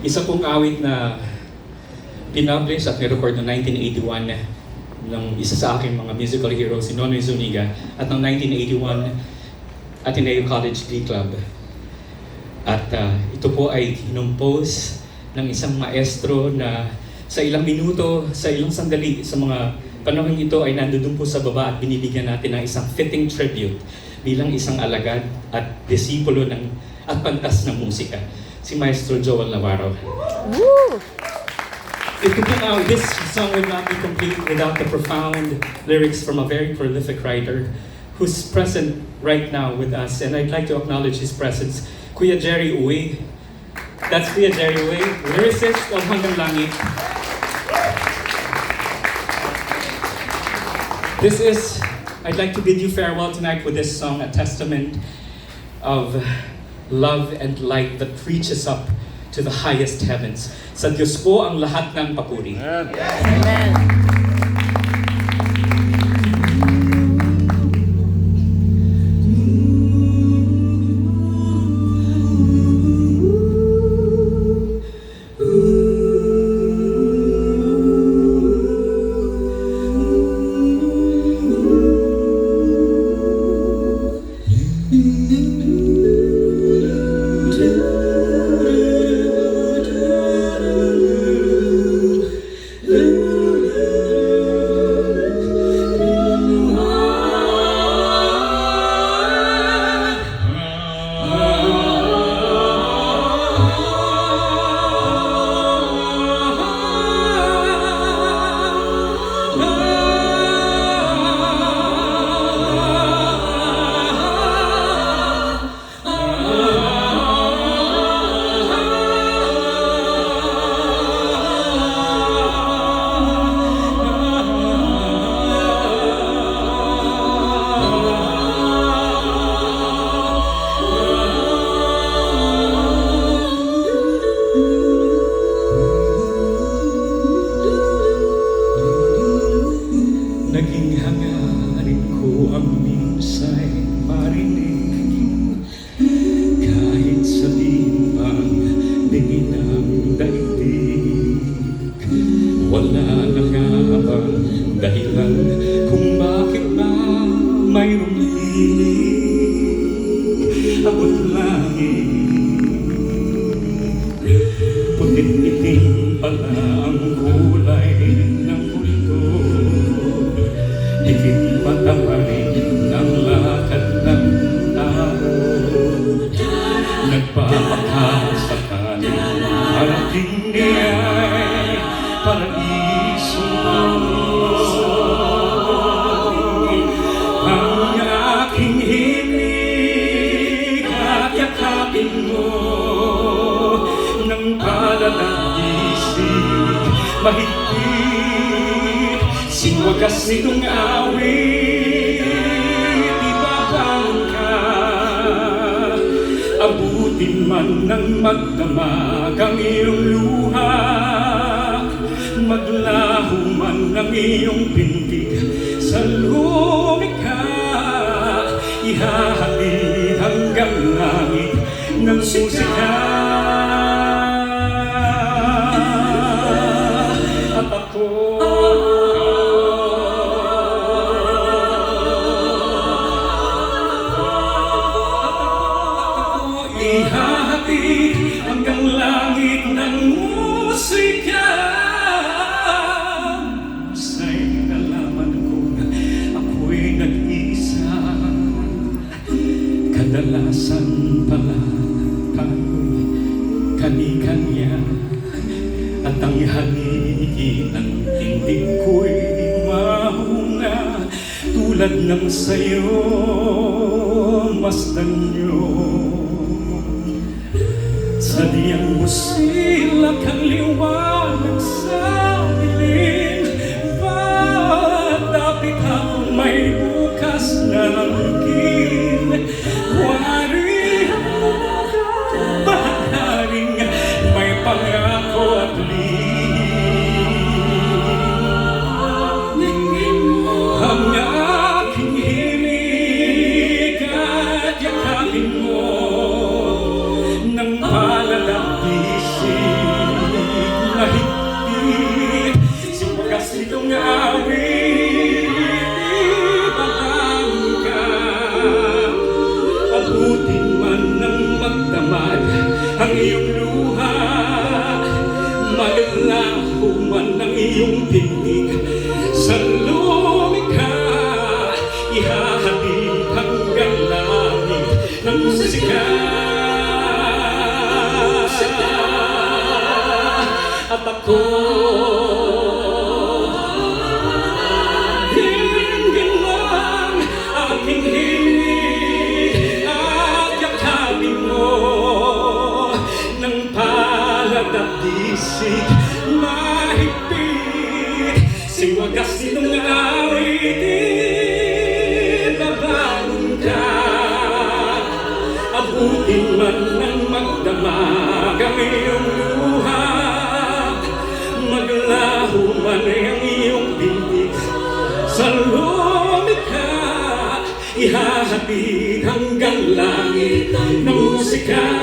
Isa pong awit na pinublish at nirecord noong 1981 ng isa sa aking mga musical heroes, si Nonoy Zuniga, at noong 1981 Ateneo College Glee Club. At ito po ay kinumpose ng isang maestro na sa ilang minuto, sa ilang sandali, sa mga panahon ito ay nandoon po sa baba at binibigyan natin ng isang fitting tribute bilang isang alagad at disipulo ng at pantas ng musika, si Maestro Joel Navarro. Woo! This song would not be complete without the profound lyrics from a very prolific writer who's present right now with us, and I'd like to acknowledge his presence, Kuya Jerry Uy. That's Kuya Jerry Uy, lyricist of Hanggang Langit. I'd like to bid you farewell tonight with this song, a testament of love and light that reaches up to the highest heavens. Sa Diyos po ang lahat ng papuri. Amen. Naging hangarin ko ang minsa'y marinig, kahit sabihin pang dingin ang daigdig. Wala na nga bang dahilan kung bakit ba mayroong hilig? Abot langit, putit-itim pala ang kulay ng mundo. Higit patawarin ng lakad ng tao, nagpapakasakaling parating niya'y paraiso. Ang aking himig at yakapin mo ng palalagisig mahigpit. Singwagas nitong awit, ibabaon ka. Abutin man ng magdamag ang iyong luha, maglaho man ang iyong pintig sa lumikha. Ihahatid hanggang langit ng musika. At ako ihahatid hanggang langit ng musika. Sa'y nalaman ko na ako'y nag-isa. Kadalasan pala tayo'y kani-kanya, at ang haligi ng tindig ko'y mahuna. Tulad ng sayo, masdan nyo. Sadyang musilak ang liwanag sa dilim. Ba't dapit akong may bukas na langkin? Wari baharing may pangako at lihim. Ang aking hilig at yakapin mo ng palalagisig. Maglaho man ang iyong tinig sa lumikha, ihahatid hanggang langit ng musika. At ako dinggin mo ang aking hilig at yakapin mo ng palad at isip mahigpit. Si wagas nitong awitin, babangon ka, abutin man ng magdamag ang iyong luha. Maglaho man ang iyong bibig sa lumikha, ihahatid hanggang langit ng musika.